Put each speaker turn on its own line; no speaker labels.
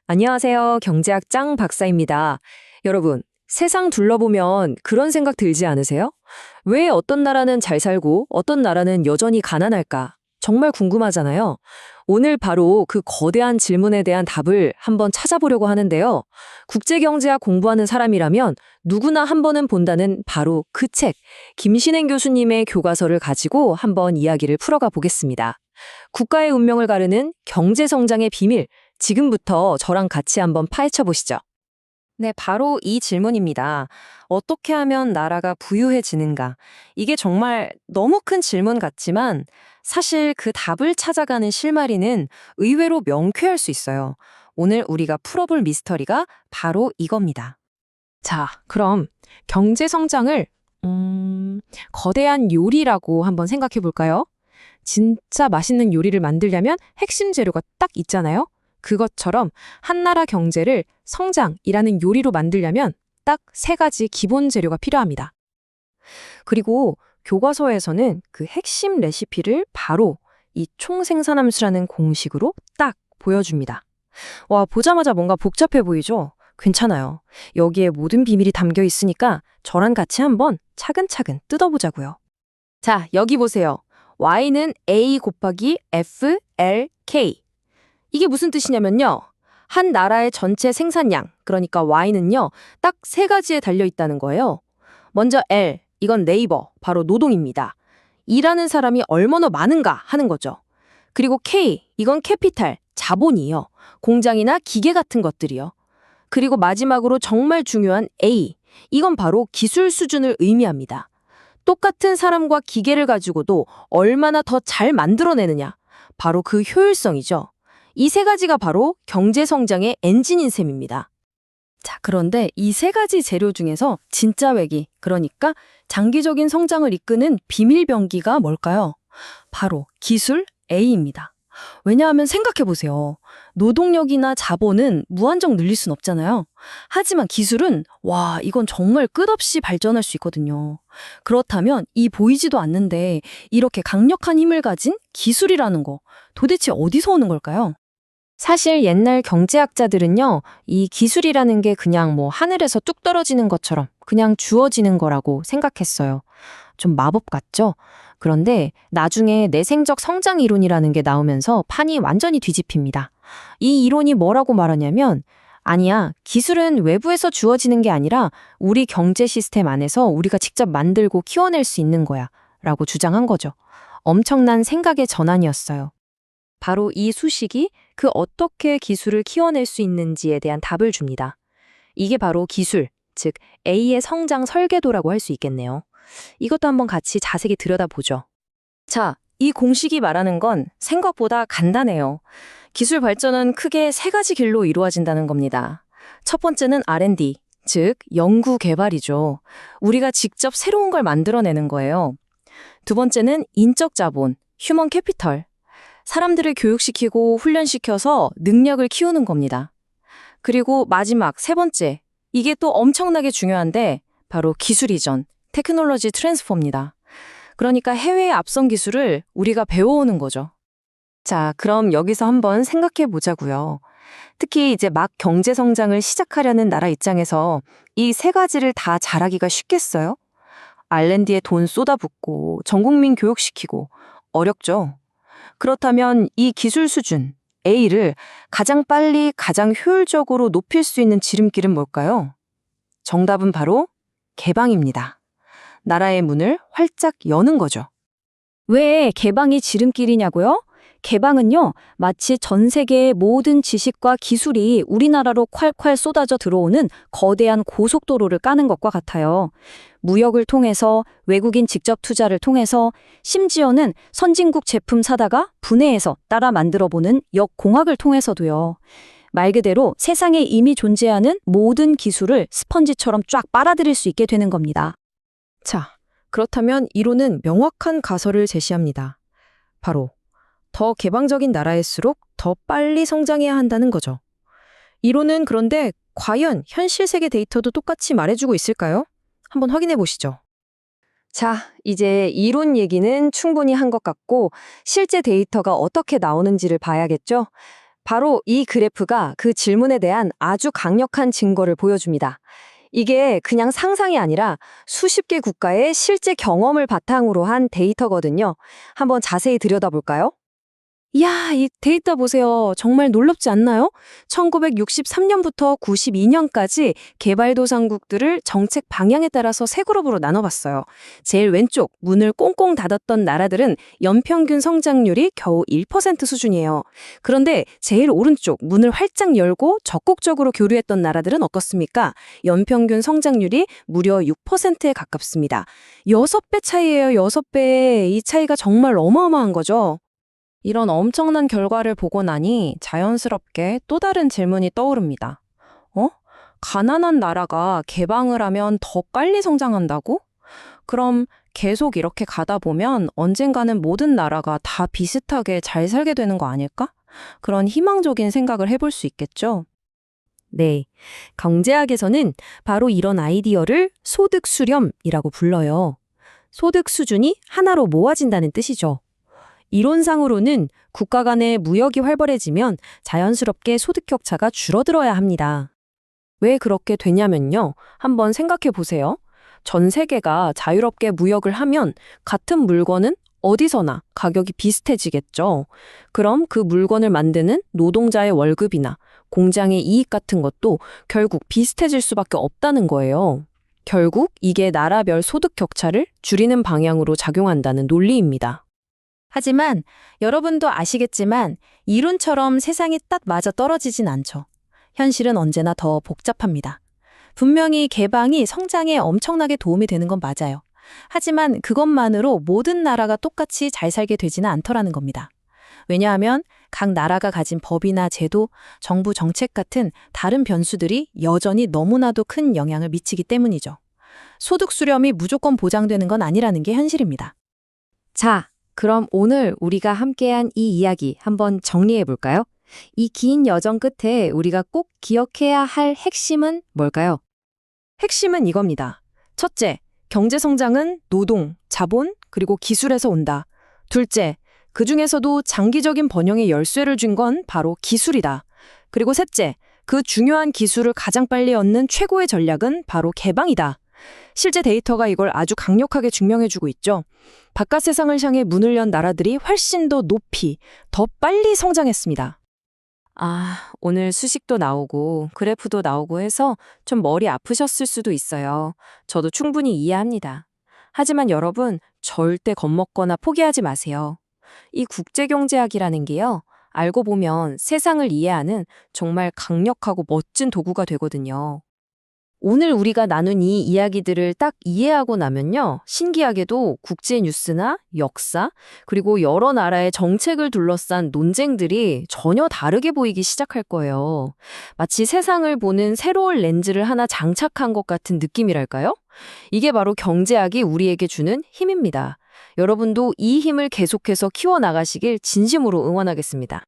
안녕하세요. 경제학 짱 박사입니다. 여러분, 세상 둘러보면 그런 생각 들지 않으세요? 왜 어떤 나라는 잘 살고 어떤 나라는 여전히 가난할까? 정말 궁금하잖아요. 오늘 바로 그 거대한 질문에 대한 답을 한번 찾아보려고 하는데요. 국제경제학 공부하는 사람이라면 누구나 한 번은 본다는 바로 그 책, 김신행 교수님의 교과서를 가지고 한번 이야기를 풀어가 보겠습니다. 국가의 운명을 가르는 경제성장의 비밀, 지금부터 저랑 같이 한번 파헤쳐 보시죠.
네, 바로 이 질문입니다. 어떻게 하면 나라가 부유해지는가? 이게 정말 너무 큰 질문 같지만 사실 그 답을 찾아가는 실마리는 의외로 명쾌할 수 있어요. 오늘 우리가 풀어볼 미스터리가 바로 이겁니다.
자, 그럼 경제 성장을 거대한 요리라고 한번 생각해 볼까요? 진짜 맛있는 요리를 만들려면 핵심 재료가 딱 있잖아요. 그것처럼 한 나라 경제를 성장이라는 요리로 만들려면 딱 세 가지 기본 재료가 필요합니다.
그리고 교과서에서는 그 핵심 레시피를 바로 이 총생산함수라는 공식으로 딱 보여줍니다. 와, 보자마자 뭔가 복잡해 보이죠? 괜찮아요. 여기에 모든 비밀이 담겨 있으니까 저랑 같이 한번 차근차근 뜯어보자고요. 자, 여기 보세요. Y는 A 곱하기 FLK. 이게 무슨 뜻이냐면요. 한 나라의 전체 생산량, 그러니까 Y는요, 딱 세 가지에 달려 있다는 거예요. 먼저 L, 이건 레이버, 바로 노동입니다. 일하는 사람이 얼마나 많은가 하는 거죠. 그리고 K, 이건 캐피탈, 자본이요. 공장이나 기계 같은 것들이요. 그리고 마지막으로 정말 중요한 A, 이건 바로 기술 수준을 의미합니다. 똑같은 사람과 기계를 가지고도 얼마나 더 잘 만들어내느냐, 바로 그 효율성이죠. 이 세 가지가 바로 경제 성장의 엔진인 셈입니다. 자, 그런데 이 세 가지 재료 중에서 진짜 외기, 그러니까 장기적인 성장을 이끄는 비밀병기가 뭘까요? 바로 기술 A입니다. 왜냐하면 생각해보세요. 노동력이나 자본은 무한정 늘릴 순 없잖아요. 하지만 기술은, 와, 이건 정말 끝없이 발전할 수 있거든요. 그렇다면 이 보이지도 않는데 이렇게 강력한 힘을 가진 기술이라는 거, 도대체 어디서 오는 걸까요? 사실 옛날 경제학자들은요, 이 기술이라는 게 그냥 하늘에서 뚝 떨어지는 것처럼 그냥 주어지는 거라고 생각했어요. 좀 마법 같죠? 그런데 나중에 내생적 성장 이론이라는 게 나오면서 판이 완전히 뒤집힙니다. 이 이론이 뭐라고 말하냐면, 아니야, 기술은 외부에서 주어지는 게 아니라 우리 경제 시스템 안에서 우리가 직접 만들고 키워낼 수 있는 거야 라고 주장한 거죠. 엄청난 생각의 전환이었어요. 바로 이 수식이 그 어떻게 기술을 키워낼 수 있는지에 대한 답을 줍니다. 이게 바로 기술, 즉 A의 성장 설계도라고 할 수 있겠네요. 이것도 한번 같이 자세히 들여다보죠. 자, 이 공식이 말하는 건 생각보다 간단해요. 기술 발전은 크게 세 가지 길로 이루어진다는 겁니다. 첫 번째는 R&D, 즉 연구 개발이죠. 우리가 직접 새로운 걸 만들어내는 거예요. 두 번째는 인적 자본, 휴먼 캐피털. 사람들을 교육시키고 훈련시켜서 능력을 키우는 겁니다. 그리고 마지막 세 번째, 이게 또 엄청나게 중요한데 바로 기술 이전, 테크놀로지 트랜스포입니다. 그러니까 해외의 앞선 기술을 우리가 배워오는 거죠. 자, 그럼 여기서 한번 생각해 보자고요. 특히 이제 막 경제 성장을 시작하려는 나라 입장에서 이 세 가지를 다 잘하기가 쉽겠어요? R&D에 돈 쏟아붓고 전 국민 교육시키고 어렵죠? 그렇다면 이 기술 수준, A를 가장 빨리 가장 효율적으로 높일 수 있는 지름길은 뭘까요? 정답은 바로 개방입니다. 나라의 문을 활짝 여는 거죠.
왜 개방이 지름길이냐고요? 개방은요, 마치 전 세계의 모든 지식과 기술이 우리나라로 콸콸 쏟아져 들어오는 거대한 고속도로를 까는 것과 같아요. 무역을 통해서, 외국인 직접 투자를 통해서, 심지어는 선진국 제품 사다가 분해해서 따라 만들어보는 역공학을 통해서도요. 말 그대로 세상에 이미 존재하는 모든 기술을 스펀지처럼 쫙 빨아들일 수 있게 되는 겁니다.
자, 그렇다면 이론은 명확한 가설을 제시합니다. 바로 더 개방적인 나라일수록 더 빨리 성장해야 한다는 거죠. 이론은 그런데 과연 현실 세계 데이터도 똑같이 말해주고 있을까요? 한번 확인해 보시죠. 자, 이제 이론 얘기는 충분히 한 것 같고 실제 데이터가 어떻게 나오는지를 봐야겠죠?
바로 이 그래프가 그 질문에 대한 아주 강력한 증거를 보여줍니다. 이게 그냥 상상이 아니라 수십 개 국가의 실제 경험을 바탕으로 한 데이터거든요. 한번 자세히 들여다볼까요?
이야, 이 데이터 보세요. 정말 놀랍지 않나요? 1963년부터 92년까지 개발도상국들을 정책 방향에 따라서 세 그룹으로 나눠봤어요. 제일 왼쪽, 문을 꽁꽁 닫았던 나라들은 연평균 성장률이 겨우 1% 수준이에요. 그런데 제일 오른쪽, 문을 활짝 열고 적극적으로 교류했던 나라들은 어떻습니까? 연평균 성장률이 무려 6%에 가깝습니다. 6배 차이예요, 6배. 이 차이가 정말 어마어마한 거죠.
이런 엄청난 결과를 보고 나니 자연스럽게 또 다른 질문이 떠오릅니다. 가난한 나라가 개방을 하면 더 빨리 성장한다고? 그럼 계속 이렇게 가다 보면 언젠가는 모든 나라가 다 비슷하게 잘 살게 되는 거 아닐까? 그런 희망적인 생각을 해볼 수 있겠죠?
네. 경제학에서는 바로 이런 아이디어를 소득 수렴이라고 불러요. 소득 수준이 하나로 모아진다는 뜻이죠. 이론상으로는 국가 간의 무역이 활발해지면 자연스럽게 소득 격차가 줄어들어야 합니다.
왜 그렇게 되냐면요. 한번 생각해 보세요. 전 세계가 자유롭게 무역을 하면 같은 물건은 어디서나 가격이 비슷해지겠죠. 그럼 그 물건을 만드는 노동자의 월급이나 공장의 이익 같은 것도 결국 비슷해질 수밖에 없다는 거예요. 결국 이게 나라별 소득 격차를 줄이는 방향으로 작용한다는 논리입니다.
하지만 여러분도 아시겠지만 이론처럼 세상이 딱 맞아 떨어지진 않죠. 현실은 언제나 더 복잡합니다. 분명히 개방이 성장에 엄청나게 도움이 되는 건 맞아요. 하지만 그것만으로 모든 나라가 똑같이 잘 살게 되지는 않더라는 겁니다. 왜냐하면 각 나라가 가진 법이나 제도, 정부 정책 같은 다른 변수들이 여전히 너무나도 큰 영향을 미치기 때문이죠. 소득 수렴이 무조건 보장되는 건 아니라는 게 현실입니다.
자, 그럼 오늘 우리가 함께한 이 이야기 한번 정리해 볼까요? 이 긴 여정 끝에 우리가 꼭 기억해야 할 핵심은 뭘까요?
핵심은 이겁니다. 첫째, 경제 성장은 노동, 자본, 그리고 기술에서 온다. 둘째, 그중에서도 장기적인 번영의 열쇠를 준 건 바로 기술이다. 그리고 셋째, 그 중요한 기술을 가장 빨리 얻는 최고의 전략은 바로 개방이다. 실제 데이터가 이걸 아주 강력하게 증명해주고 있죠. 바깥 세상을 향해 문을 연 나라들이 훨씬 더 높이, 더 빨리 성장했습니다.
오늘 수식도 나오고 그래프도 나오고 해서 좀 머리 아프셨을 수도 있어요. 저도 충분히 이해합니다. 하지만 여러분, 절대 겁먹거나 포기하지 마세요. 이 국제경제학이라는 게요, 알고 보면 세상을 이해하는 정말 강력하고 멋진 도구가 되거든요. 오늘 우리가 나눈 이 이야기들을 딱 이해하고 나면요, 신기하게도 국제 뉴스나 역사, 그리고 여러 나라의 정책을 둘러싼 논쟁들이 전혀 다르게 보이기 시작할 거예요. 마치 세상을 보는 새로운 렌즈를 하나 장착한 것 같은 느낌이랄까요? 이게 바로 경제학이 우리에게 주는 힘입니다. 여러분도 이 힘을 계속해서 키워나가시길 진심으로 응원하겠습니다.